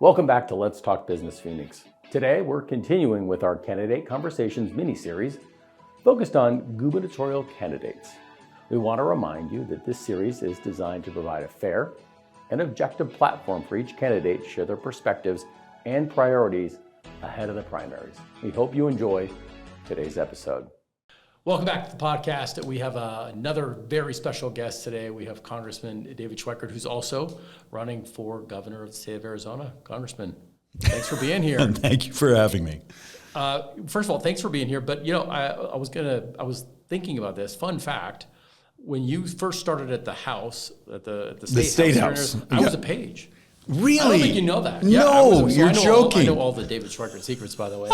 Welcome back to Let's Talk Business Phoenix. Today, we're continuing with our Candidate Conversations mini-series focused on gubernatorial candidates. We want to remind you that this series is designed to provide a fair and objective platform for each candidate to share their perspectives and priorities ahead of the primaries. We hope you enjoy today's episode. Welcome back to the podcast. We have another very special guest today. We have Congressman David Schweikert, who's also running for governor of the state of Arizona. Congressman, thanks for being here. Thank you for having me. First of all, thanks for being here. But I was thinking about this. Fun fact: when you first started at the House, at the state house, I was a page. Really? I don't think you know that. No, you're joking. I know all the David Schweikert secrets, by the way.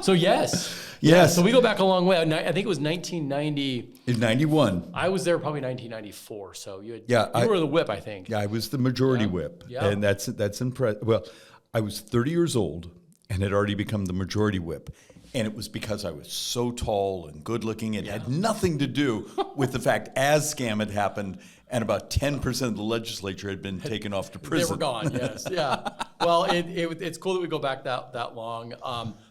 So yes. Yes. So we go back a long way. I think it was 1990. In 91. I was there probably 1994. So you were the whip, I think. Yeah, I was the majority whip. Yeah. And that's impressive. Well, I was 30 years old and had already become the majority whip. And it was because I was so tall and good looking. It had nothing to do with the fact ASCAM had happened and about 10% of the legislature had been taken off to prison. They were gone, yes. Yeah. Well, it's cool that we go back that long.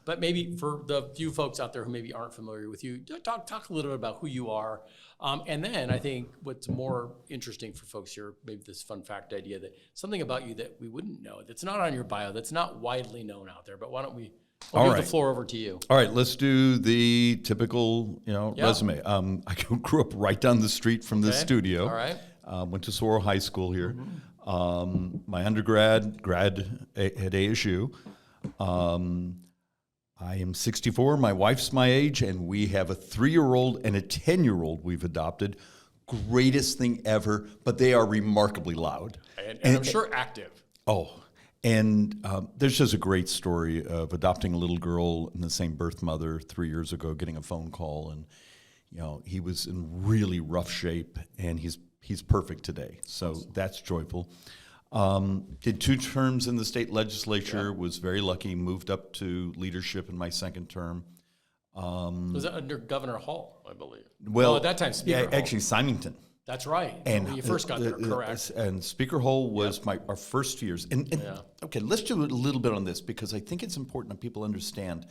But maybe for the few folks out there who maybe aren't familiar with you, talk a little bit about who you are. And then I think what's more interesting for folks here, maybe this fun fact idea that something about you that we wouldn't know, that's not on your bio, that's not widely known out there. But why don't we... I'll give the floor over to you. All right, let's do the typical, resume. I grew up right down the street from this studio. All right. Went to Sorrel High School here. My undergrad at ASU. I am 64. My wife's my age, and we have a 3-year-old and a 10-year-old we've adopted. Greatest thing ever, but they are remarkably loud. And I'm sure active. Oh. And there's just a great story of adopting a little girl and the same birth mother 3 years ago, getting a phone call, and he was in really rough shape, and he's perfect today. So that's joyful. Did 2 terms in the state legislature. Was very lucky. Moved up to leadership in my second term. Was that under Governor Hall, I believe? Well, at that time, Speaker Hall. Actually, Symington. That's right. And when you first got there, correct. And Speaker Hall was our first 2 years. Okay, let's do a little bit on this because I think it's important that people understand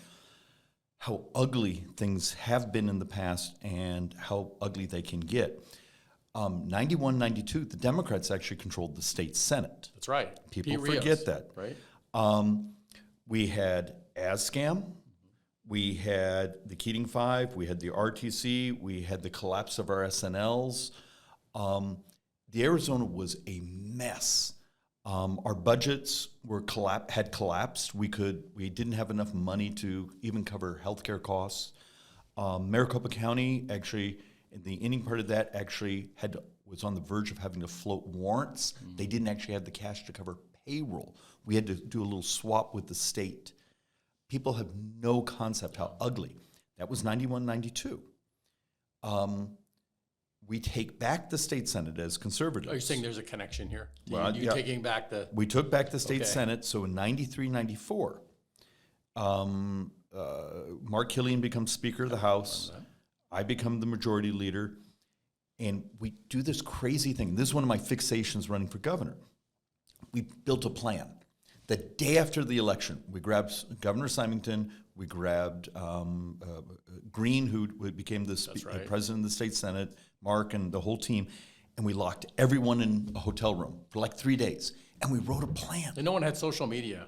how ugly things have been in the past and how ugly they can get. 91, 92, the Democrats actually controlled the state Senate. That's right. People forget that. Right. We had ASCAM. We had the Keating Five. We had the RTC. We had the collapse of our SNLs. The Arizona was a mess. Our budgets had collapsed. We didn't have enough money to even cover healthcare costs. Maricopa County actually, in the ending part of that, actually was on the verge of having to float warrants. They didn't actually have the cash to cover payroll. We had to do a little swap with the state. People have no concept how ugly. That was 91, 92. We take back the state Senate as conservatives. Oh, you're saying there's a connection here? Well, taking back the... We took back the state Senate, so in 93, 94, Mark Killian becomes Speaker of the House. I become the majority leader, and we do this crazy thing. This is one of my fixations running for governor. We built a plan. The day after the election, we grabbed Governor Symington, we grabbed Green, who became the president of the state Senate, Mark and the whole team, and we locked everyone in a hotel room for like 3 days, and we wrote a plan. And no one had social media.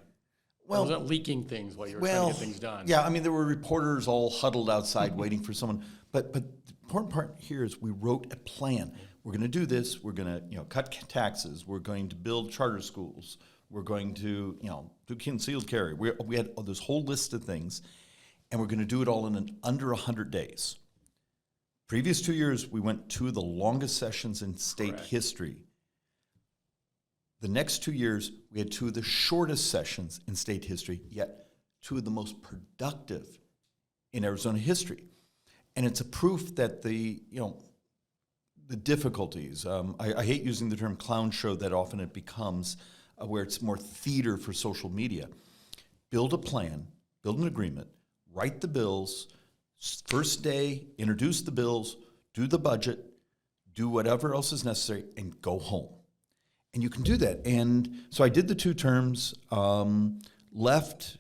Well, it wasn't leaking things while you were trying to get things done. Yeah, I mean, there were reporters all huddled outside waiting for someone. But the important part here is we wrote a plan. We're going to do this. We're going to cut taxes. We're going to build charter schools. We're going to do concealed carry. We had this whole list of things, and we're going to do it all in under 100 days. Previous 2 years, we went 2 of the longest sessions in state history. The next 2 years, we had 2 of the shortest sessions in state history, yet 2 of the most productive in Arizona history. And it's a proof that the difficulties, I hate using the term clown show that often it becomes, where it's more theater for social media. Build a plan, build an agreement, write the bills, first day, introduce the bills, do the budget, do whatever else is necessary, and go home. And you can do that. And so I did the 2 terms, left,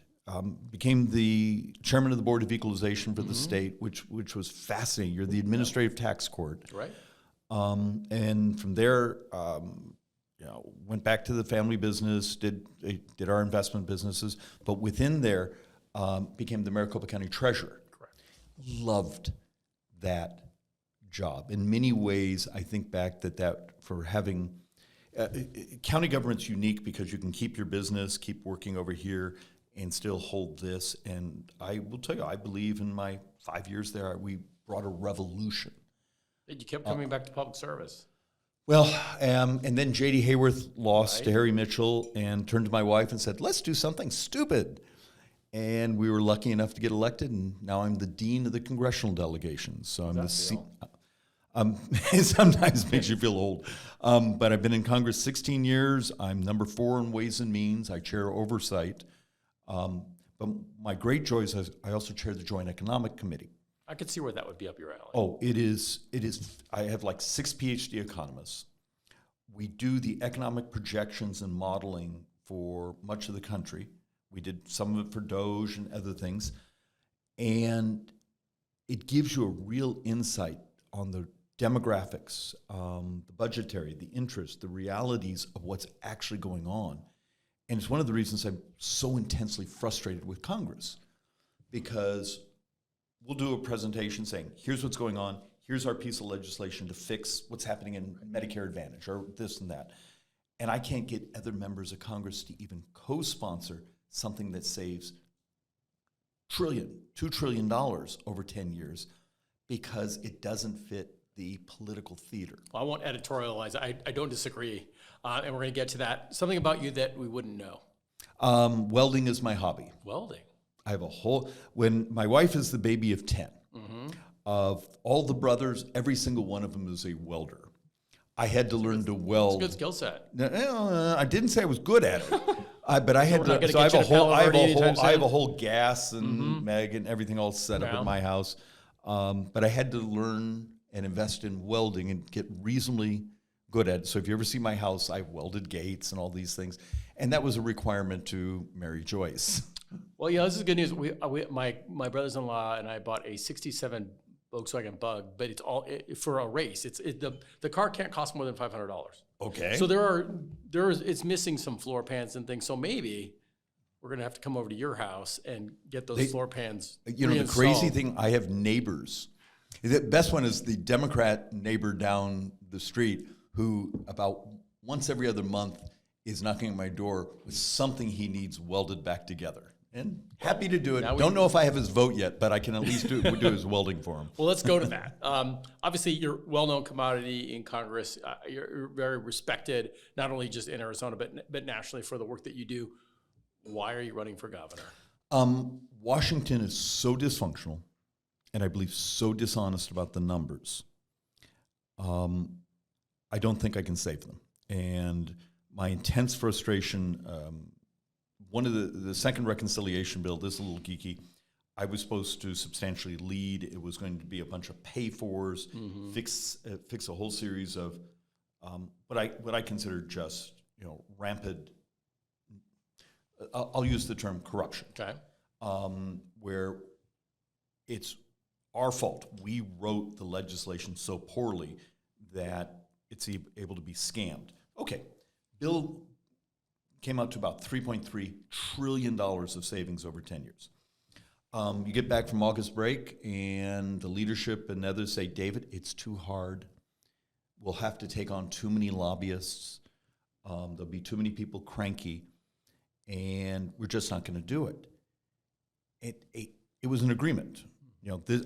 became the chairman of the Board of Equalization for the state, which was fascinating. You're the administrative tax court. Right. And from there, went back to the family business, did our investment businesses, but within there, became the Maricopa County treasurer. Correct. Loved that job. In many ways, I think back that for having county government's unique because you can keep your business, keep working over here, and still hold this. And I will tell you, I believe in my 5 years there, we brought a revolution. You kept coming back to public service. Well, and then J.D. Hayworth lost to Right. Harry Mitchell and turned to my wife and said, let's do something stupid. And we were lucky enough to get elected, and now I'm the dean of the congressional delegation. So I'm it sometimes makes you feel old. But I've been in Congress 16 years. I'm number 4 in Ways and Means. I chair oversight. But my great joy is I also chair the Joint Economic Committee. I could see where that would be up your alley. Oh, it is. I have like 6 PhD economists. We do the economic projections and modeling for much of the country. We did some of it for Doge and other things. And it gives you a real insight on the demographics, the budgetary, the interest, the realities of what's actually going on. And it's one of the reasons I'm so intensely frustrated with Congress, because we'll do a presentation saying, here's what's going on, here's our piece of legislation to fix what's happening in Medicare Advantage or this and that. And I can't get other members of Congress to even co-sponsor something that saves $2 trillion over 10 years because it doesn't fit the political theater. Well, I won't editorialize. I don't disagree. And we're going to get to that. Something about you that we wouldn't know. Welding is my hobby. Welding. I have when my wife is the baby of 10, of all the brothers, every single one of them is a welder. I had to learn to weld. It's a good skill set. No, I didn't say I was good at it. But I had we're not to. gonna So I get have you a to whole. I have a Palo Verde whole. anytime I have a soon. whole gas and Meg and everything all set up Yeah. at my house. But I had to learn and invest in welding and get reasonably good at it. So if you ever see my house, I welded gates and all these things, and that was a requirement to marry Joyce. Well, yeah, this is good news. My brothers-in-law and I bought a '67 Volkswagen Bug, but it's all for a race. The car can't cost more than $500. Okay. So it's missing some floor pans and things. So maybe we're gonna have to come over to your house and get those floor pans. You know, the crazy thing, I have neighbors. The best one is the Democrat neighbor down the street who about once every other month is knocking at my door with something he needs welded back together. And happy to do it. Don't know if I have his vote yet, but I can at least do his welding for him. Well, let's go to that. Obviously, you're a well-known commodity in Congress. You're very respected, not only just in Arizona, but nationally for the work that you do. Why are you running for governor? Washington is so dysfunctional, and I believe so dishonest about the numbers. I don't think I can save them. And my intense frustration, one of the second reconciliation bill, this is a little geeky, I was supposed to substantially lead. It was going to be a bunch of pay-fors, fix a whole series of what I consider just rampant. I'll use the term corruption. Okay. Where it's our fault. We wrote the legislation so poorly that it's able to be scammed. Okay, bill came out to about $3.3 trillion of savings over 10 years. You get back from August break, and the leadership and others say, David, it's too hard. We'll have to take on too many lobbyists. There'll be too many people cranky, and we're just not going to do it. It was an agreement.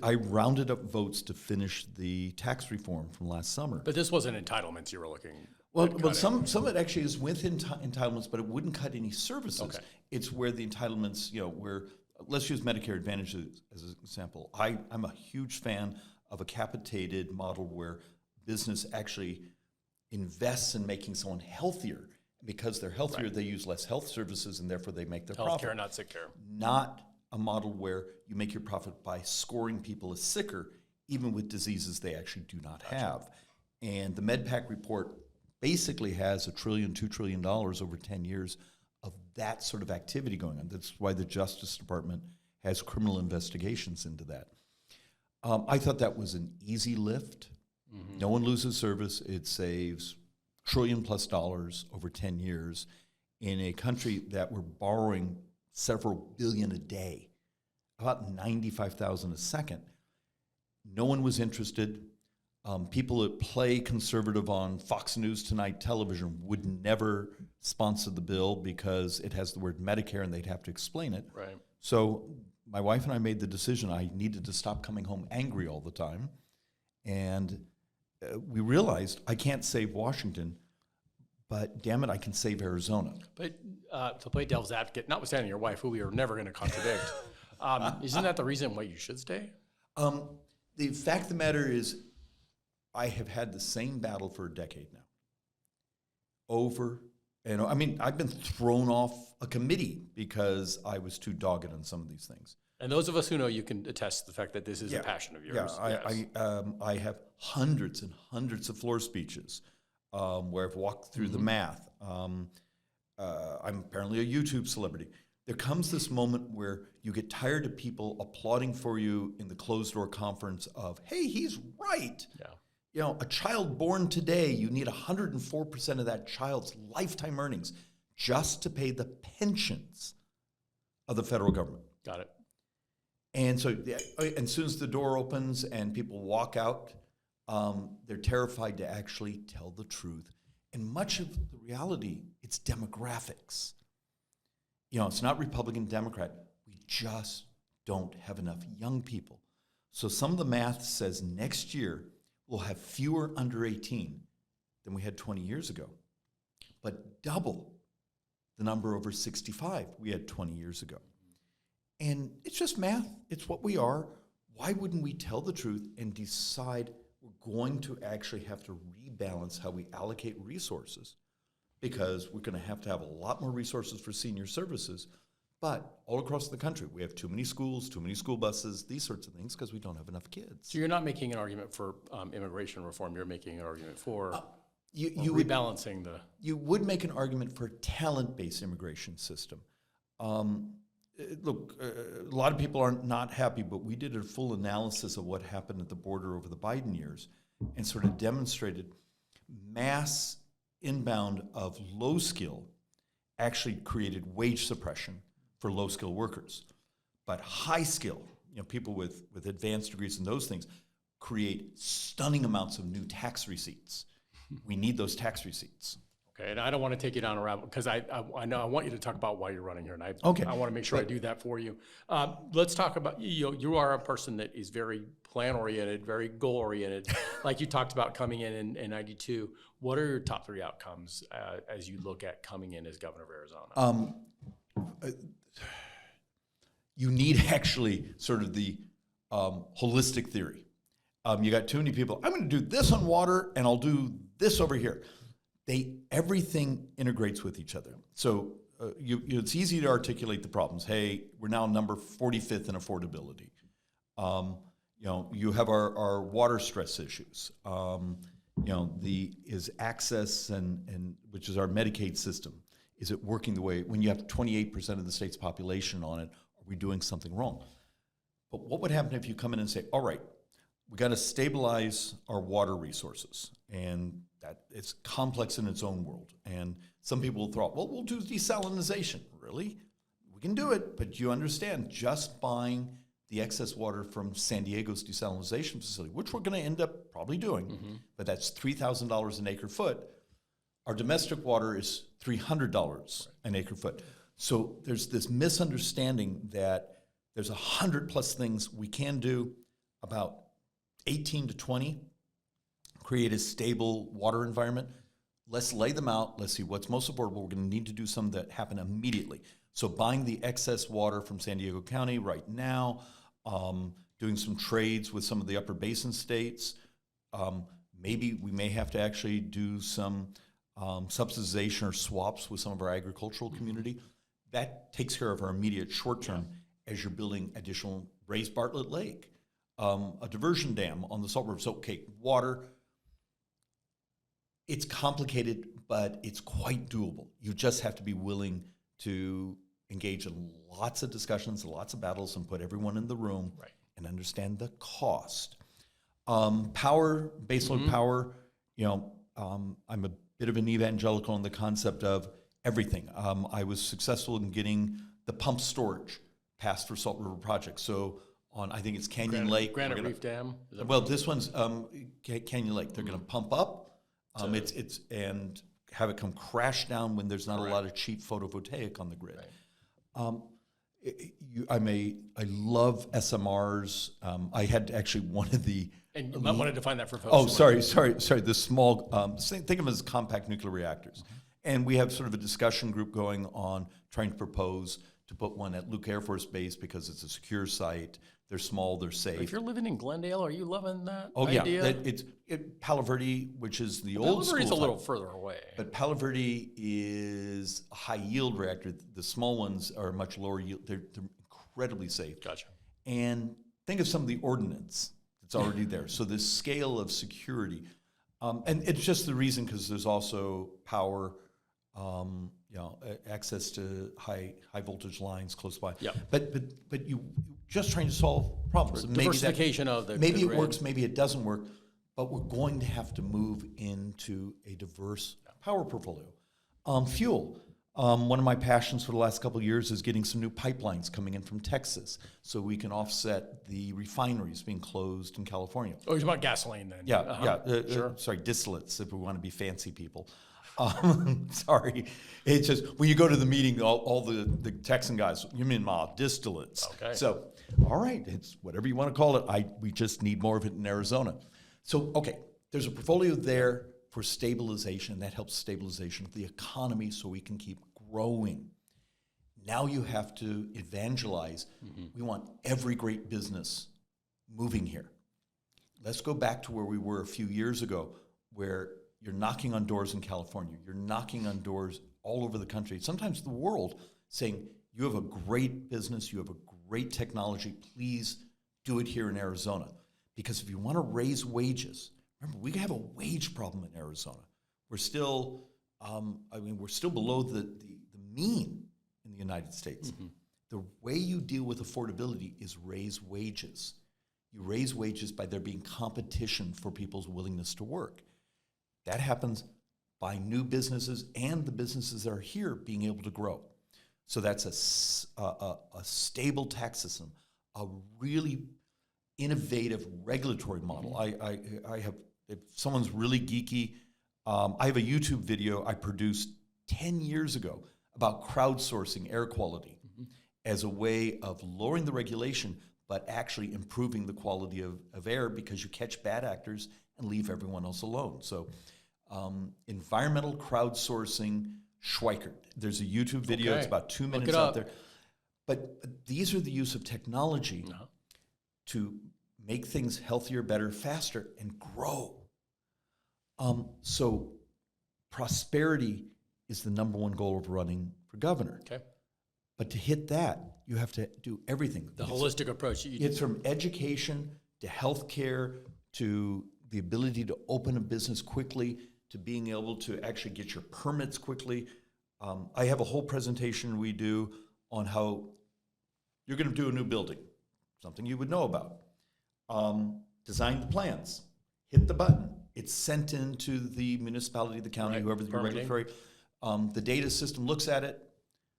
I rounded up votes to finish the tax reform from last summer. But this wasn't entitlements you were looking. Well, some of it actually is with entitlements, but it wouldn't cut any services. Okay. It's where the entitlements, where let's use Medicare Advantage as an example. I'm a huge fan of a capitated model where business actually invests in making someone healthier. Because they're healthier, They use less health services, and therefore they make their profit. Healthcare, not sick care. Not a model where you make your profit by scoring people as sicker, even with diseases they actually do not have. And the MedPAC report basically has $1 trillion, $2 trillion over 10 years of that sort of activity going on. That's why the Justice Department has criminal investigations into that. I thought that was an easy lift. Mm-hmm. No one loses service. It saves $1 trillion+ over 10 years in a country that we're borrowing several billion a day, about 95,000 a second. No one was interested. People that play conservative on Fox News Tonight television would never sponsor the bill because it has the word Medicare and they'd have to explain it. Right. So my wife and I made the decision I needed to stop coming home angry all the time. And we realized I can't save Washington, but damn it, I can save Arizona. But to play devil's advocate, notwithstanding your wife, who we are never going to contradict, isn't that the reason why you should stay? The fact of the matter is, I have had the same battle for a decade now. I've been thrown off a committee because I was too dogged on some of these things. And those of us who know you can attest to the fact that this is a passion of yours. Yeah, I have hundreds and hundreds of floor speeches where I've walked through the math. I'm apparently a YouTube celebrity. There comes this moment where you get tired of people applauding for you in the closed-door conference of, hey, he's right. Yeah. You know, a child born today, you need 104% of that child's lifetime earnings just to pay the pensions of the federal government. Got it. And so as soon as the door opens and people walk out, they're terrified to actually tell the truth. And much of the reality, it's demographics. You know, it's not Republican, Democrat. We just don't have enough young people. So some of the math says next year we'll have fewer under 18 than we had 20 years ago, but double the number over 65 we had 20 years ago. And it's just math. It's what we are. Why wouldn't we tell the truth and decide we're going to actually have to rebalance how we allocate resources? Because we're going to have a lot more resources for senior services. But all across the country, we have too many schools, too many school buses, these sorts of things, because we don't have enough kids. So you're not making an argument for immigration reform. You're making an argument for you rebalancing the... You would make an argument for a talent-based immigration system. Look, a lot of people are not happy, but we did a full analysis of what happened at the border over the Biden years and sort of demonstrated mass inbound of low skill actually created wage suppression for low skill workers. But high skill, you know, people with advanced degrees and those things create stunning amounts of new tax receipts. We need those tax receipts. Okay, and I don't want to take you down a rabbit because I know I want you to talk about why you're running here, and I want to make sure I do that for you. Let's talk about you are a person that is very plan oriented, very goal oriented, like you talked about coming in '92. What are your top 3 outcomes as you look at coming in as governor of Arizona? You need actually sort of the holistic theory. You got too many people. I'm going to do this on water, and I'll do this over here. Everything integrates with each other. So it's easy to articulate the problems. Hey, we're now number 45th in affordability. You have our water stress issues. Is access and which is our Medicaid system, is it working the way, when you have 28% of the state's population on it, are we doing something wrong? But what would happen if you come in and say, all right, we got to stabilize our water resources, and that it's complex in its own world. And some people thought, well, we'll do desalinization. Really? We can do it, but you understand, just buying the excess water from San Diego's desalinization facility, which we're going to end up probably doing, but that's $3,000 an acre foot. Our domestic water is $300 an acre foot. So there's this misunderstanding that there's 100+ things we can do, about 18 to 20, create a stable water environment. Let's lay them out. Let's see what's most affordable. We're going to need to do some that happen immediately. So buying the excess water from San Diego County right now, doing some trades with some of the upper basin states. Maybe we may have to actually do some subsidization or swaps with some of our agricultural community. That takes care of our immediate short term as you're building additional raised Bartlett Lake, a diversion dam on the Salt River. So, okay, water. It's complicated, but it's quite doable. You just have to be willing to engage in lots of discussions, lots of battles, and put everyone in the room and understand the cost. Power, baseload power, I'm a bit of an evangelical on the concept of everything. I was successful in getting the pump storage passed for Salt River Project. So on, I think it's Canyon Lake. Granite Reef Dam? Well, this one's Canyon Lake. They're going to pump up. It's and have it come crash down when there's not a lot of cheap photovoltaic on the grid. Right. I love SMRs. I had actually one of the. And you might want to define that for folks. Oh, sorry. The small, think of them as compact nuclear reactors. And we have sort of a discussion group going on trying to propose to put one at Luke Air Force Base because it's a secure site. They're small, they're safe. If you're living in Glendale, are you loving that idea? Yeah. It's Palo Verde, which is the old school. Palo Verde's a little further away. But Palo Verde is a high-yield reactor. The small ones are much lower yield. They're incredibly safe. Gotcha. And think of some of the ordnance that's already there. So the scale of security. And it's just the reason because there's also power, access to high voltage lines close by. Yeah. But you just trying to solve problems. Diversification of the maybe the it grid. works, maybe it doesn't work, but we're going to have to move into a diverse power portfolio. Fuel. One of my passions for the last couple of years is getting some new pipelines coming in from Texas so we can offset the refineries being closed in California. Oh, you're about gasoline then? Sure. Sorry, distillates if we want to be fancy people. Sorry, it's just when you go to the meeting, all the Texan guys, you mean distillates. Okay. So, all right, it's whatever you want to call it. We just need more of it in Arizona. So, okay, there's a portfolio there for stabilization. That helps stabilization of the economy so we can keep growing. Now you have to evangelize. We want every great business moving here. Let's go back to where we were a few years ago, where you're knocking on doors in California. You're knocking on doors all over the country, sometimes the world, saying, you have a great business, you have a great technology, please do it here in Arizona. Because if you want to raise wages, remember, we have a wage problem in Arizona. We're still, we're still below the mean in the United States. The way you deal with affordability is raise wages. You raise wages by there being competition for people's willingness to work. That happens by new businesses and the businesses that are here being able to grow. So that's a stable tax system, a really innovative regulatory model. I have, if someone's really geeky, I have a YouTube video I produced 10 years ago about crowdsourcing air quality as a way of lowering the regulation, but actually improving the quality of air because you catch bad actors and leave everyone else alone. So environmental crowdsourcing, Schweikert. There's a YouTube video. Okay. It's about 2 minutes out there. But these are the use of technology to make things healthier, better, faster, and grow. So prosperity is the number one goal of running for governor. Okay. But to hit that, you have to do everything. The holistic approach. It's from education to healthcare to the ability to open a business quickly to being able to actually get your permits quickly. I have a whole presentation we do on how you're going to do a new building, something you would know about. Design the plans, hit the button. It's sent into the municipality, the county, whoever the regulatory. The data system looks at it,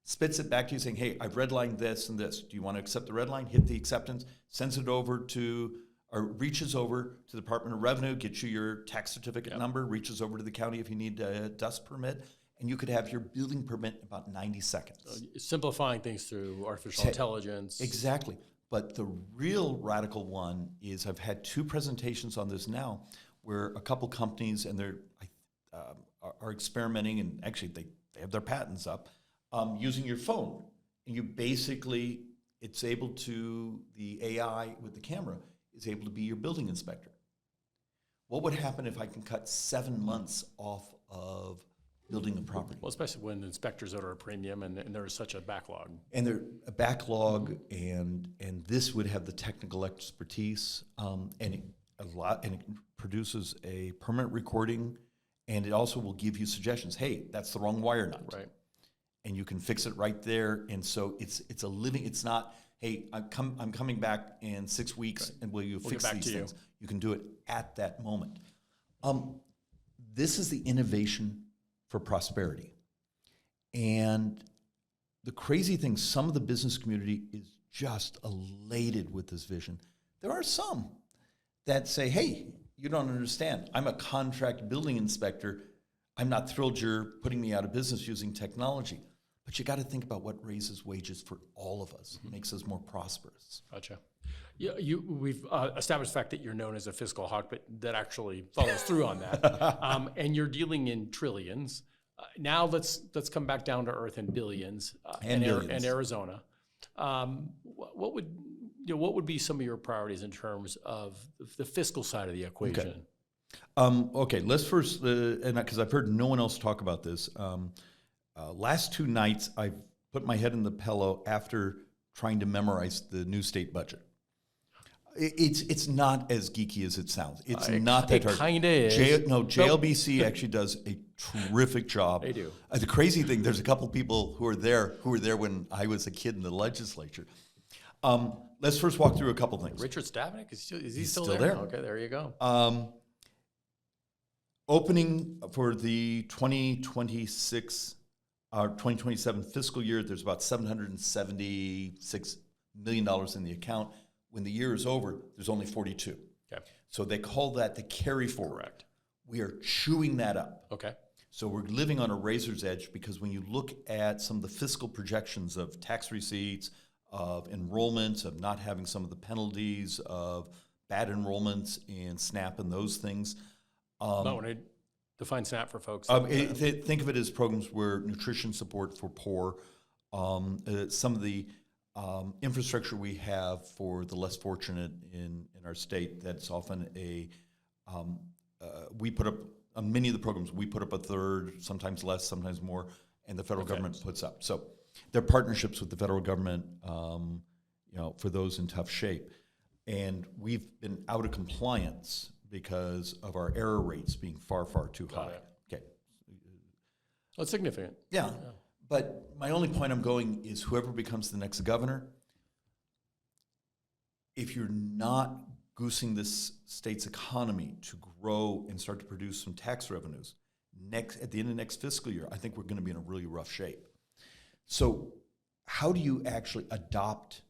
spits it back to you saying, hey, I've redlined this and this. Do you want to accept the red line? Hit the acceptance, sends it over to, or reaches over to the Department of Revenue, gets you your tax certificate number, reaches over to the county if you need a dust permit, and you could have your building permit in about 90 seconds. Simplifying things through artificial intelligence. Exactly. But the real radical one is I've had 2 presentations on this now where a couple companies, and they're are experimenting, and actually they have their patents up, using your phone. And you basically, it's able to, the AI with the camera is able to be your building inspector. What would happen if I can cut 7 months off of building a property? Well, especially when inspectors are a premium and there is such a backlog. And there's a backlog, and this would have the technical expertise, and it produces a permanent recording And it also will give you suggestions. Hey, that's the wrong wire nut. Right. And you can fix it right there. And so it's a living, it's not, hey, I'm coming back in 6 weeks and will you fix these things? You can do it at that moment. This is the innovation for prosperity. And the crazy thing, some of the business community is just elated with this vision. There are some that say, hey, you don't understand. I'm a contract building inspector. I'm not thrilled you're putting me out of business using technology. But you got to think about what raises wages for all of us, makes us more prosperous. Gotcha. Yeah, we've established the fact that you're known as a fiscal hawk, but that actually follows through on that. And you're dealing in trillions. Now let's come back down to earth in billions, And billions. And Arizona. What would be some of your priorities in terms of the fiscal side of the equation? Okay, let's first, and because I've heard no one else talk about this. Last 2 nights, I've put my head in the pillow after trying to memorize the new state budget. It's not as geeky as it sounds. It's not that hard. It kind of is. JLBC actually does a terrific job. They do. The crazy thing, there's a couple people who were there when I was a kid in the legislature. Let's first walk through a couple things. Richard Stavnik, is he still there? there? Okay, there you go. Opening for the 2026 or 2027 fiscal year, there's about $776 million in the account. When the year is over, there's only 42. Okay. So they call that the carry forward. Correct. We are chewing that up. Okay. So we're living on a razor's edge because when you look at some of the fiscal projections of tax receipts, of enrollments, of not having some of the penalties, of bad enrollments in SNAP and those things. But when I define SNAP for folks. Think of it as programs where nutrition support for poor, some of the infrastructure we have for the less fortunate in our state, that's often we put up, on many of the programs, we put up a third, sometimes less, sometimes more, and the federal government puts up. So they're partnerships with the federal government, for those in tough shape. And we've been out of compliance because of our error rates being far, far too high. Okay. That's significant. Yeah. But my only point I'm going is whoever becomes the next governor, if you're not goosing this state's economy to grow and start to produce some tax revenues, at the end of next fiscal year, I think we're going to be in a really rough shape. So how do you actually adopt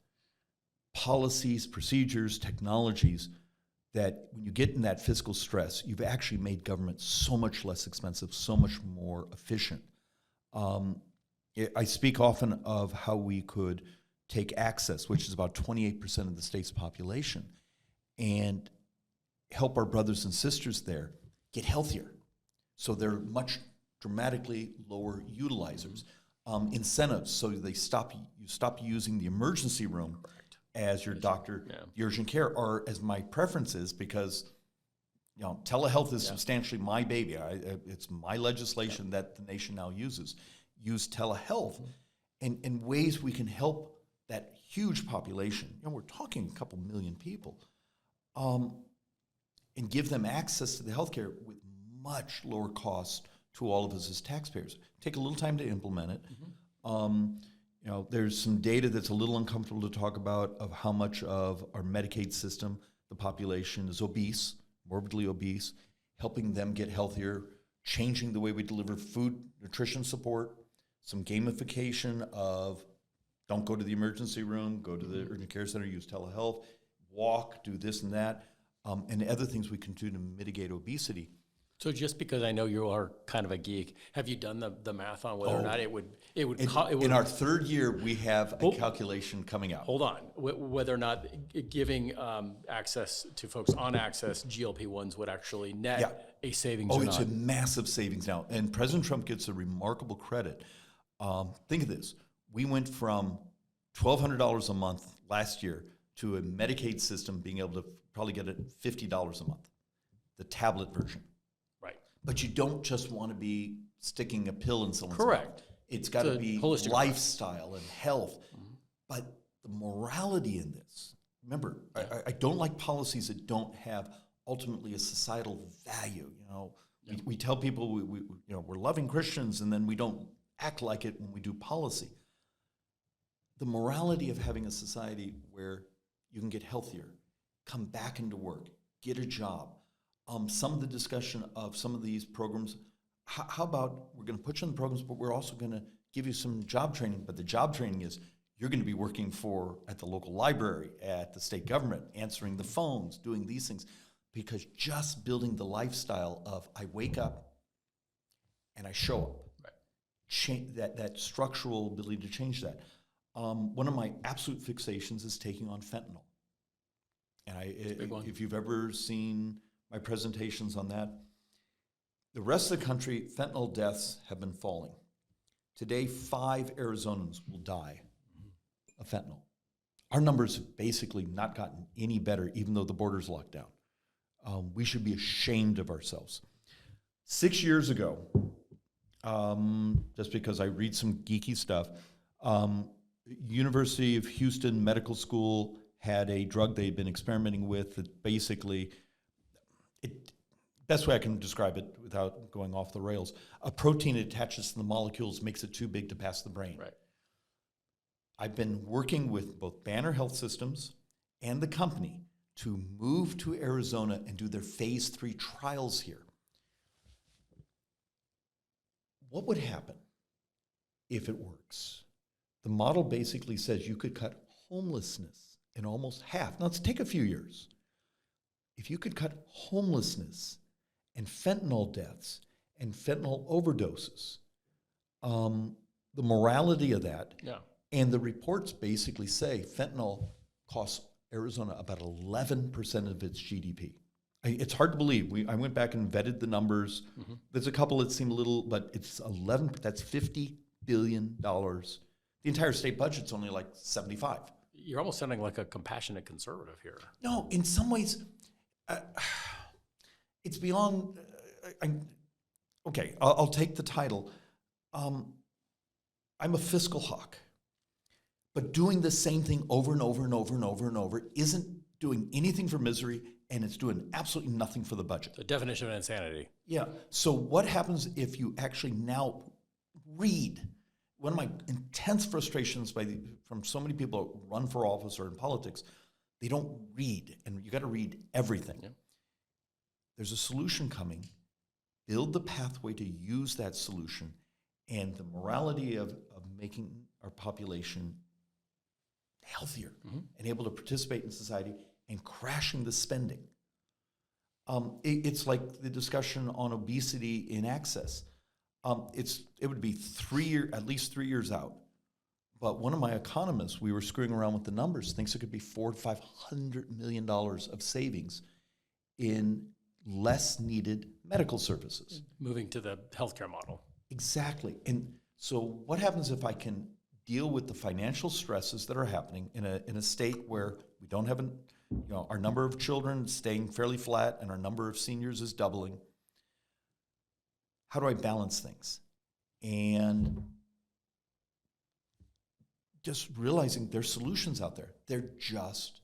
policies, procedures, technologies that when you get in that fiscal stress, you've actually made government so much less expensive, so much more efficient? I speak often of how we could take access, which is about 28% of the state's population, and help our brothers and sisters there get healthier. So they're much dramatically lower utilizers. Incentives, so you stop using the emergency room as your doctor, the urgent care, or as my preference is, because telehealth is substantially my baby. It's my legislation that the nation now uses. Use telehealth in ways we can help that huge population. We're talking a couple million people, and give them access to the healthcare with much lower cost to all of us as taxpayers. Take a little time to implement it. There's some data that's a little uncomfortable to talk about of how much of our Medicaid system, the population is obese, morbidly obese, helping them get healthier, changing the way we deliver food, nutrition support, some gamification of don't go to the emergency room, go to the urgent care center, use telehealth, walk, do this and that, and other things we can do to mitigate obesity. So just because I know you are kind of a geek, have you done the math on whether or not it would in our third year, we have a calculation coming out. Hold on, whether or not giving access to folks on access GLP-1s would actually net a savings. Oh, it's a massive savings now, and President Trump gets a remarkable credit. Think of this: we went from $1,200 a month last year to a Medicaid system being able to probably get it $50 a month, the tablet version. But you don't just want to be sticking a pill in someone's mouth. It's got to be lifestyle and health. But the morality in this, remember, I don't like policies that don't have ultimately a societal value. We tell people we're loving Christians, and then we don't act like it when we do policy. The morality of having a society where you can get healthier, come back into work, get a job. Some of the discussion of some of these programs, how about we're going to put you in the programs, but we're also going to give you some job training. But the job training is you're going to be working at the local library, at the state government, answering the phones, doing these things. Because just building the lifestyle of I wake up and I show up, that structural ability to change that. One of my absolute fixations is taking on fentanyl. And if you've ever seen my presentations on that, the rest of the country, fentanyl deaths have been falling. Today, 5 Arizonans will die of fentanyl. Our numbers have basically not gotten any better, even though the border's locked down. We should be ashamed of ourselves. 6 years ago, just because I read some geeky stuff, University of Houston Medical School had a drug they'd been experimenting with that basically, best way I can describe it without going off the rails, a protein attaches to the molecules, makes it too big to pass the brain. Right. I've been working with both Banner Health Systems and the company to move to Arizona and do their phase 3 trials here. What would happen if it works? The model basically says you could cut homelessness in almost half. Now, let's take a few years. If you could cut homelessness and fentanyl deaths and fentanyl overdoses, the morality of that, and the reports basically say fentanyl costs Arizona about 11% of its GDP. It's hard to believe. I went back and vetted the numbers. Mm-hmm. There's a couple that seem a little, but it's 11. That's $50 billion. The entire state budget's only like 75. You're almost sounding like a compassionate conservative here. No, in some ways, it's beyond. I'll take the title. I'm a fiscal hawk. But doing the same thing over and over and over and over and over isn't doing anything for misery, and it's doing absolutely nothing for the budget. The definition of insanity. Yeah. So what happens if you actually now read? One of my intense frustrations from so many people who run for office or in politics, they don't read, and you got to read everything. Yeah. There's a solution coming. Build the pathway to use that solution, and the morality of making our population healthier and able to participate in society and crashing the spending. It's like the discussion on obesity in access. It would be at least 3 years out. But one of my economists, we were screwing around with the numbers, thinks it could be $400 to $500 million of savings in less needed medical services. Moving to the healthcare model. Exactly. And so what happens if I can deal with the financial stresses that are happening in a state where we don't have our number of children staying fairly flat and our number of seniors is doubling? How do I balance things? And just realizing there's solutions out there. They're just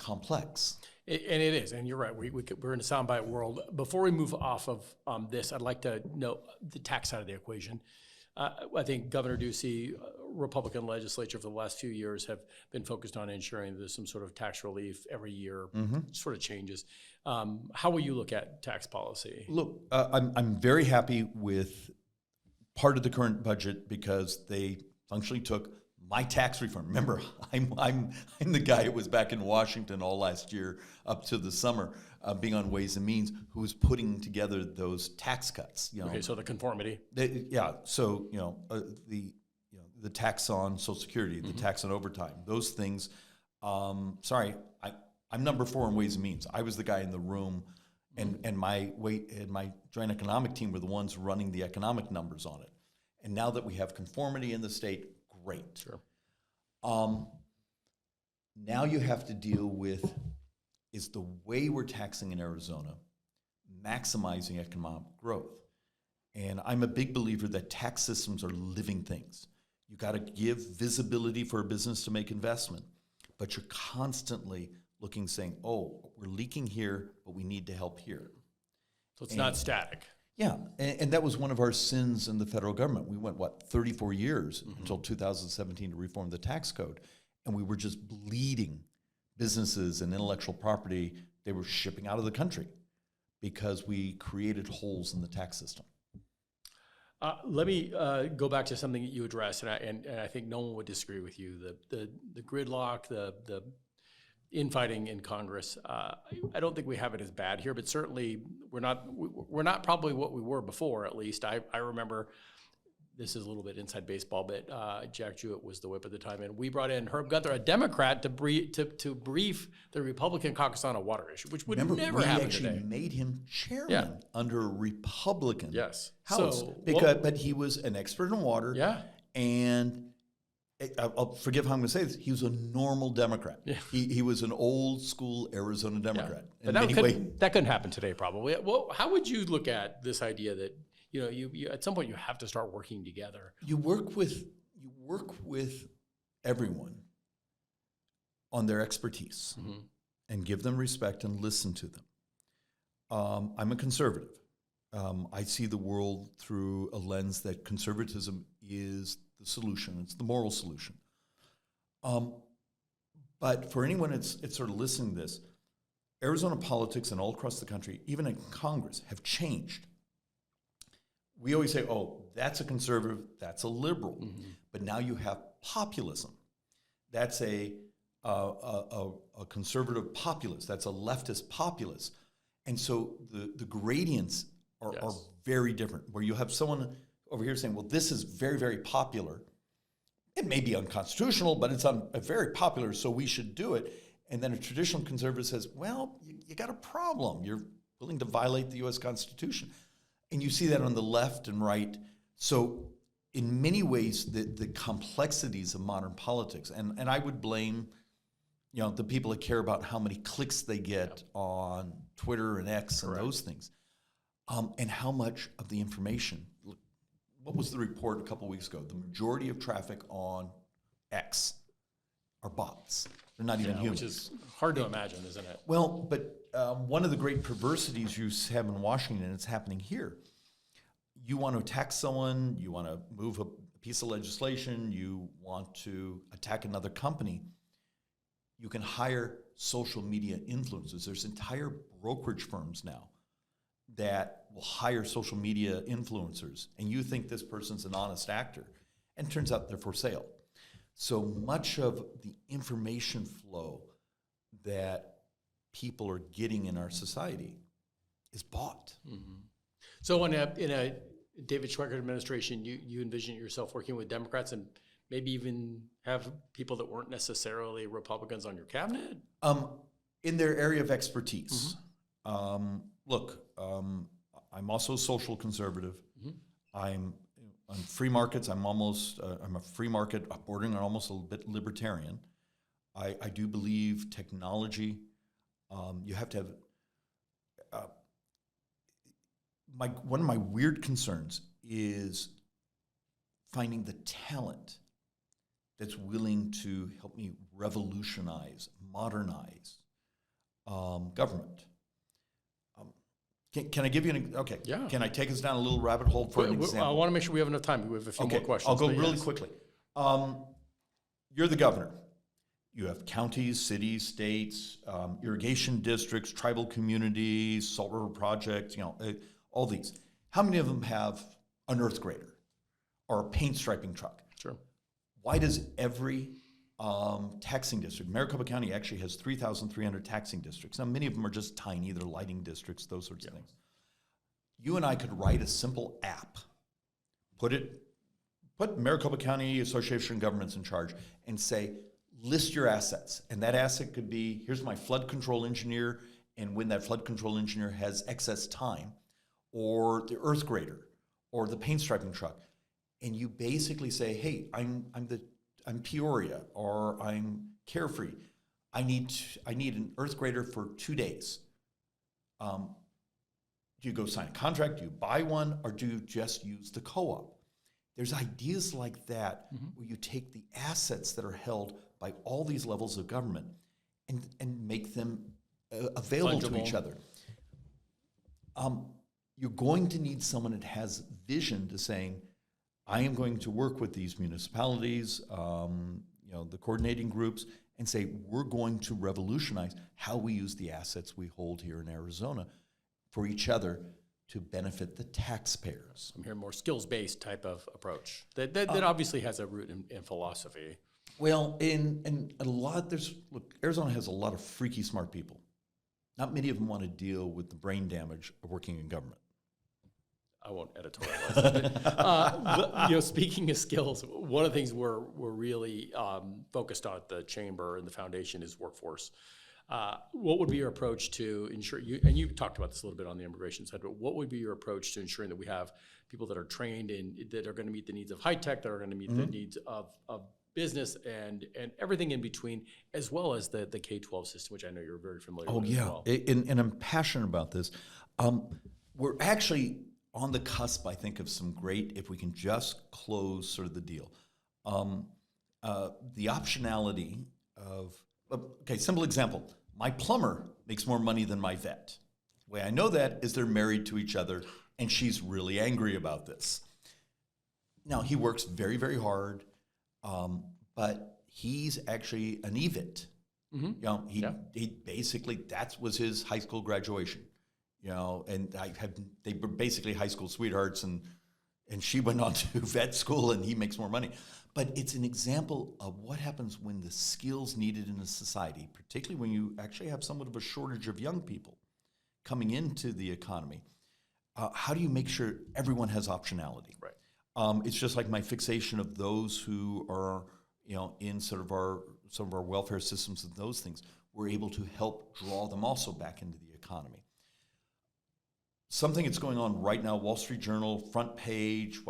complex. And it is, and you're right. We're in a soundbite world. Before we move off of this, I'd like to know the tax side of the equation. I think Governor Ducey, Republican legislature for the last few years have been focused on ensuring there's some sort of tax relief every year, sort of changes. How will you look at tax policy? Look, I'm very happy with part of the current budget because they functionally took my tax reform. Remember, I'm the guy who was back in Washington all last year up to the summer, being on Ways and Means, who was putting together those tax cuts. Okay, so the conformity. So the tax on Social Security, the tax on overtime, those things. I'm number 4 in Ways and Means. I was the guy in the room, and my joint economic team were the ones running the economic numbers on it. And now that we have conformity in the state, great. Sure. Now you have to deal with, is the way we're taxing in Arizona maximizing economic growth? And I'm a big believer that tax systems are living things. You got to give visibility for a business to make investment, but you're constantly looking, saying, oh, we're leaking here, but we need to help here. So it's not static. Yeah, and that was one of our sins in the federal government. We went, 34 years until 2017 to reform the tax code, and we were just bleeding businesses and intellectual property. They were shipping out of the country because we created holes in the tax system. Let me go back to something that you addressed, and I think no one would disagree with you. The gridlock, the infighting in Congress. I don't think we have it as bad here, but certainly we're not probably what we were before. At least I remember. This is a little bit inside baseball, but Jack Jewett was the whip at the time, and we brought in Herb Gunther, a Democrat, to brief the Republican caucus on a water issue, which would never happen today. We actually made him chairman under a Republican House, So, but he was an expert in water. Yeah. And I'll forgive how I'm going to say this. He was a normal Democrat. Yeah. He was an old school Arizona Democrat. Yeah. But that couldn't happen today, probably. Well, how would you look at this idea that you at some point you have to start working together? You work with everyone on their expertise and give them respect and listen to them. I'm a conservative. I see the world through a lens that conservatism is the solution. It's the moral solution. But for anyone that's sort of listening to this, Arizona politics and all across the country, even in Congress, have changed. We always say, oh, that's a conservative, that's a liberal. But now you have populism. That's a conservative populist. That's a leftist populist. And so the gradients are very different, where you have someone over here saying, well, this is very, very popular. It may be unconstitutional, but it's very popular, so we should do it. And then a traditional conservative says, well, you got a problem. You're willing to violate the U.S. Constitution. And you see that on the left and right. So in many ways, the complexities of modern politics, and I would blame the people that care about how many clicks they get on Twitter and X and those things, and how much of the information. What was the report a couple weeks ago? The majority of traffic on X are bots. They're not even humans. Which is hard to imagine, isn't it? Well, but one of the great perversities you have in Washington, and it's happening here, you want to attack someone, you want to move a piece of legislation, you want to attack another company, you can hire social media influencers. There's entire brokerage firms now that will hire social media influencers, and you think this person's an honest actor, and it turns out they're for sale. So much of the information flow that people are getting in our society is bought. So in a David Schweikert administration, you envision yourself working with Democrats and maybe even have people that weren't necessarily Republicans on your cabinet? In their area of expertise. Look, I'm also a social conservative. I'm on free markets. I'm a free market, bordering on almost a little bit libertarian. I do believe technology. You have to have. One of my weird concerns is finding the talent that's willing to help me revolutionize, modernize government. Can I give you okay? Yeah. Can I take us down a little rabbit hole for an example? I want to make sure we have enough time. We have a few more questions. I'll go really quickly. You're the governor. You have counties, cities, states, irrigation districts, tribal communities, salt river projects, all these. How many of them have an earth grader or a paint striping truck? Sure. Why does every taxing district, Maricopa County actually has 3,300 taxing districts. Now, many of them are just tiny, they're lighting districts, those sorts of things. You and I could write a simple app, put Maricopa County Association of Governments in charge, and say, list your assets. And that asset could be, here's my flood control engineer, and when that flood control engineer has excess time, or the earth grader, or the paint striping truck. And you basically say, hey, I'm Peoria, or I'm Carefree. I need an earth grader for 2 days. Do you go sign a contract? Do you buy one? Or do you just use the co-op? There's ideas like that where you take the assets that are held by all these levels of government and make them available to each other. you're going to need someone that has vision to saying, I am going to work with these municipalities, the coordinating groups, and say, we're going to revolutionize how we use the assets we hold here in Arizona for each other to benefit the taxpayers. I'm hearing more skills-based type of approach that obviously has a root in philosophy. Well, in a lot, Arizona has a lot of freaky smart people. Not many of them want to deal with the brain damage of working in government. I won't editorialize it. But, speaking of skills, one of the things we're really focused on at the chamber and the foundation is workforce. What would be your approach to ensure and you talked about this a little bit on the immigration side, but what would be your approach to ensuring that we have people that are trained and that are going to meet the needs of high tech, that are going to meet the needs of business and everything in between, as well as the K-12 system, which I know you're very familiar with as well. And I'm passionate about this. We're actually on the cusp, I think, of some great, if we can just close sort of the deal. The optionality of, simple example. My plumber makes more money than my vet. The way I know that is they're married to each other, and she's really angry about this. Now, he works very, very hard, but he's actually an EVIT. Mm-hmm. He basically, that was his high school graduation. And they were basically high school sweethearts, and she went on to vet school, and he makes more money. But it's an example of what happens when the skills needed in a society, particularly when you actually have somewhat of a shortage of young people coming into the economy. How do you make sure everyone has optionality? Right. It's just like my fixation of those who are, in sort of some of our welfare systems and those things. We're able to help draw them also back into the economy. Something that's going on right now, Wall Street Journal, front page,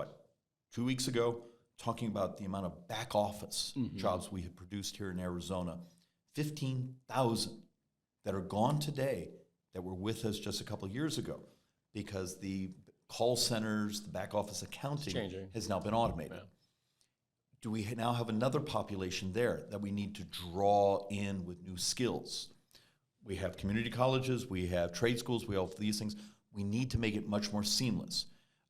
2 weeks ago, talking about the amount of back office jobs we have produced here in Arizona. 15,000 that are gone today that were with us just a couple of years ago because the call centers, the back office accounting has now been automated. Yeah. Do we now have another population there that we need to draw in with new skills? We have community colleges, we have trade schools, we have these things. We need to make it much more seamless.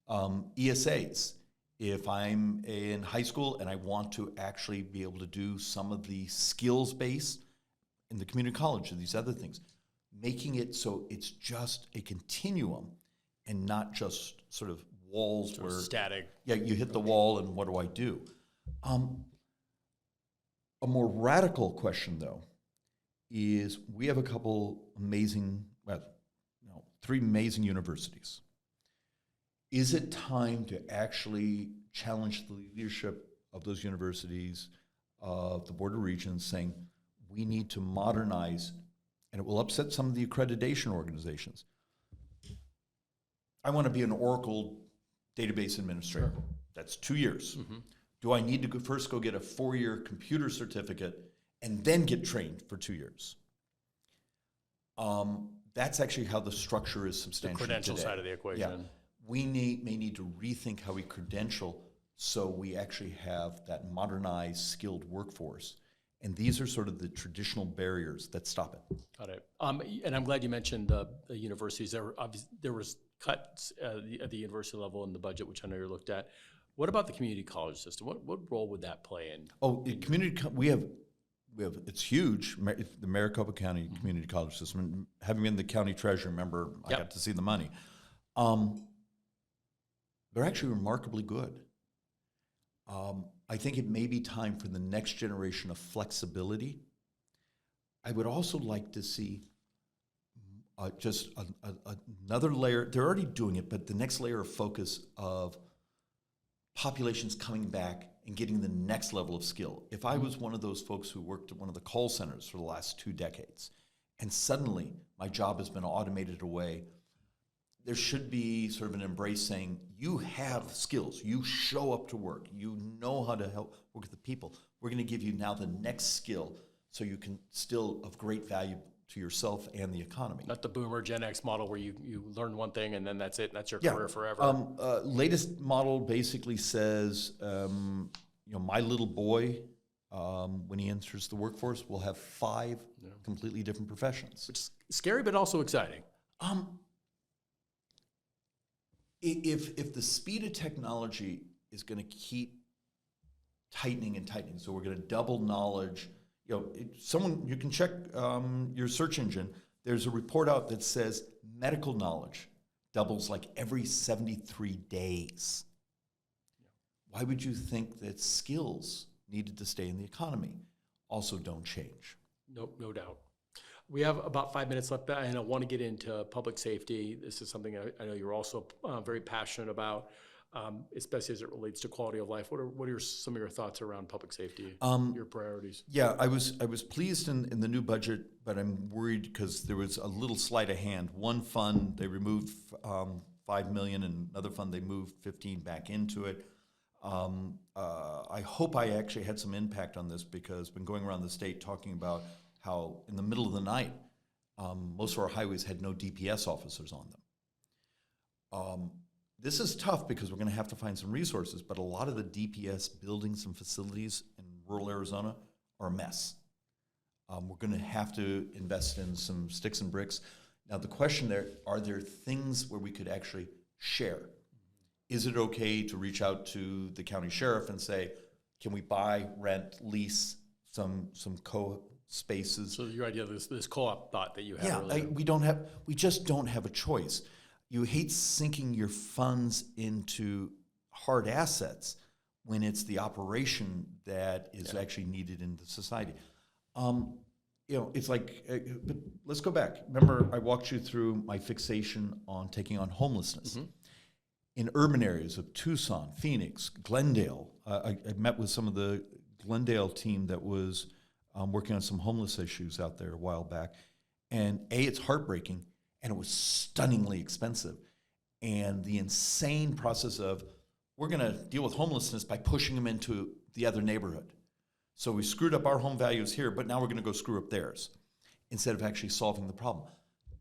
ESAs, if I'm in high school and I want to actually be able to do some of the skills base in the community college and these other things, making it so it's just a continuum and not just sort of walls where static. Yeah, you hit the wall and what do I do? A more radical question though is we have a couple amazing, three amazing universities. Is it time to actually challenge the leadership of those universities, of the Board of Regents, saying we need to modernize, and it will upset some of the accreditation organizations. I want to be an Oracle database administrator. Sure. That's 2 years. Mm-hmm. Do I need to first go get a 4-year computer certificate and then get trained for 2 years? That's actually how the structure is substantiated the credential today. Side of the equation. Yeah. We may need to rethink how we credential so we actually have that modernized, skilled workforce. And these are sort of the traditional barriers that stop it. Got it. And I'm glad you mentioned the universities. There was cuts at the university level in the budget, which I know you looked at. What about the community college system? What role would that play in? We have it's huge. The Maricopa County Community College System. And having been the county treasurer, remember, I got to see the money. They're actually remarkably good. I think it may be time for the next generation of flexibility. I would also like to see just another layer. They're already doing it, but the next layer of focus of populations coming back and getting the next level of skill. If I was one of those folks who worked at one of the call centers for the last 2 decades, and suddenly my job has been automated away, there should be sort of an embrace saying, you have skills, you show up to work, you know how to help work with the people. We're going to give you now the next skill so you can still of great value to yourself and the economy. Not the boomer Gen X model where you learn one thing and then that's it, and that's your career forever. Latest model basically says, my little boy, when he enters the workforce, will have 5 completely different professions. Which is scary, but also exciting. If the speed of technology is going to keep tightening and tightening, so we're going to double knowledge. You can check your search engine. There's a report out that says medical knowledge doubles like every 73 days. Why would you think that skills needed to stay in the economy also don't change? No doubt. We have about 5 minutes left, and I want to get into public safety. This is something I know you're also very passionate about, especially as it relates to quality of life. What are some of your thoughts around public safety, your priorities? Yeah, I was pleased in the new budget, but I'm worried because there was a little sleight of hand. One fund, they removed $5 million, and another fund, they moved 15 back into it. I hope I actually had some impact on this because I've been going around the state talking about how in the middle of the night, most of our highways had no DPS officers on them. This is tough because we're going to have to find some resources, but a lot of the DPS buildings and facilities in rural Arizona are a mess. We're going to have to invest in some sticks and bricks. Now, the question there, are there things where we could actually share? Is it okay to reach out to the county sheriff and say, can we buy, rent, lease some spaces? So your idea of this co-op thought that you had earlier. We just don't have a choice. You hate sinking your funds into hard assets when it's the operation that is actually needed in the society. It's like, but let's go back. Remember, I walked you through my fixation on taking on homelessness. Mm-hmm. In urban areas of Tucson, Phoenix, Glendale, I met with some of the Glendale team that was working on some homeless issues out there a while back. And it's heartbreaking, and it was stunningly expensive. And the insane process of, we're going to deal with homelessness by pushing them into the other neighborhood. So we screwed up our home values here, but now we're going to go screw up theirs instead of actually solving the problem.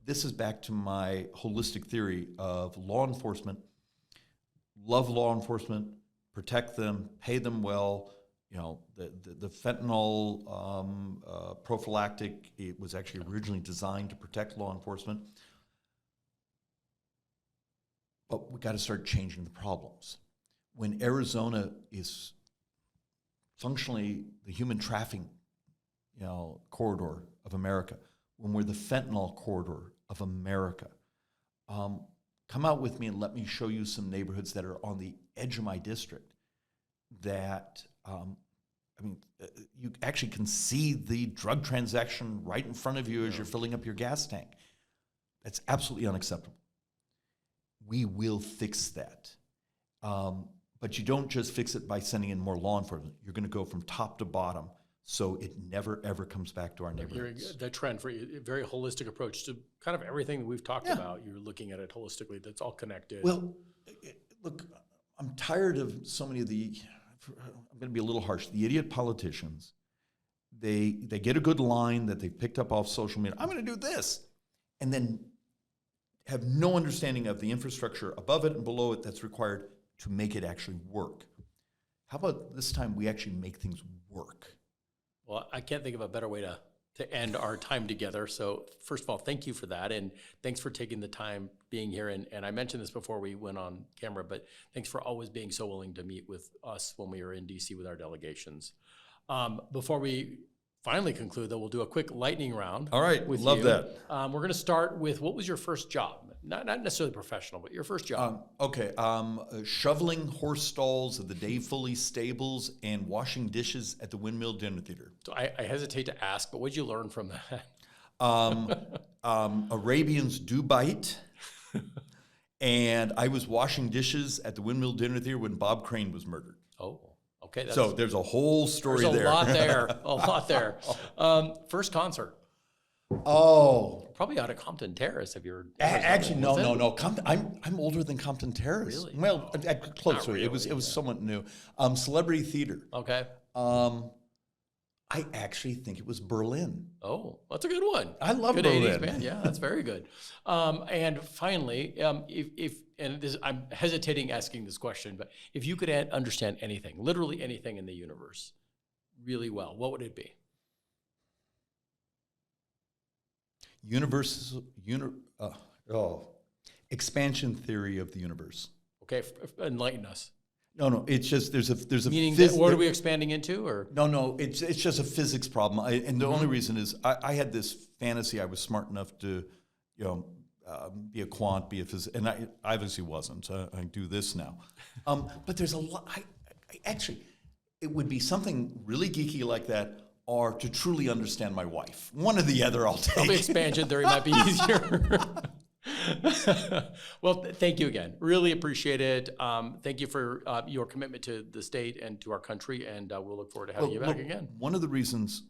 This is back to my holistic theory of law enforcement. Love law enforcement, protect them, pay them well. The fentanyl prophylactic, it was actually originally designed to protect law enforcement. But we got to start changing the problems. When Arizona is functionally the human trafficking, corridor of America, when we're the fentanyl corridor of America, come out with me and let me show you some neighborhoods that are on the edge of my district that, you actually can see the drug transaction right in front of you as you're filling up your gas tank. That's absolutely unacceptable. We will fix that. But you don't just fix it by sending in more law enforcement. You're going to go from top to bottom so it never, ever comes back to our neighborhoods. The trend for you, a very holistic approach to kind of everything that we've talked about. You're looking at it holistically. That's all connected. Well, look, I'm tired of so many of I'm going to be a little harsh, the idiot politicians. They get a good line that they've picked up off social media. I'm going to do this. And then have no understanding of the infrastructure above it and below it that's required to make it actually work. How about this time we actually make things work? Well, I can't think of a better way to end our time together. So first of all, thank you for that. And thanks for taking the time being here. And I mentioned this before we went on camera, but thanks for always being so willing to meet with us when we were in DC with our delegations. Before we finally conclude, though, we'll do a quick lightning round. All right, love that. We're going to start with, what was your first job? Not necessarily professional, but your first job. Shoveling horse stalls at the Dave Foley stables and washing dishes at the Windmill Dinner Theater. So I hesitate to ask, but what did you learn from that? Arabians do bite. And I was washing dishes at the Windmill Dinner Theater when Bob Crane was murdered. Oh, okay. So there's a whole story there. There's a lot there. First concert. Oh, probably out of Compton Terrace. If you're actually no. I'm older than Compton Terrace. Really? Well, close. Really, it was somewhat new. Celebrity theater. Okay. I actually think it was Berlin. Oh, that's a good one. I love good Berlin. 80s band. Yeah, that's very good. And finally, I'm hesitating asking this question, but if you could understand anything, literally anything in the universe, really well, what would it be? Expansion theory of the universe. Okay, enlighten us. No, it's just there's a Meaning that what are we expanding into, or? No, it's just a physics problem. And the only reason is I had this fantasy. I was smart enough to, be a quant, be a physicist, and I obviously wasn't. I do this now. But there's a lot. I actually, it would be something really geeky like that, or to truly understand my wife. One or the other, I'll take. Probably expansion theory might be easier. Well, thank you again. Really appreciate it. Thank you for your commitment to the state and to our country, and we'll look forward to having you back again. One of the reasons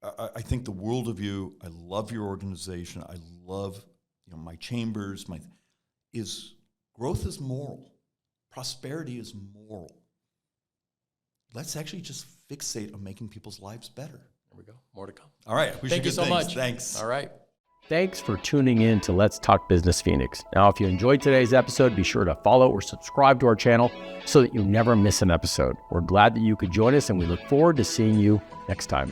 I think the world of you, I love your organization, I love my chambers, is growth is moral, prosperity is moral. Let's actually just fixate on making people's lives better. There we go. More to come. All right. Thank you so much. Thanks. All right. Thanks for tuning in to Let's Talk Business Phoenix. Now, if you enjoyed today's episode, be sure to follow or subscribe to our channel so that you never miss an episode. We're glad that you could join us, and we look forward to seeing you next time.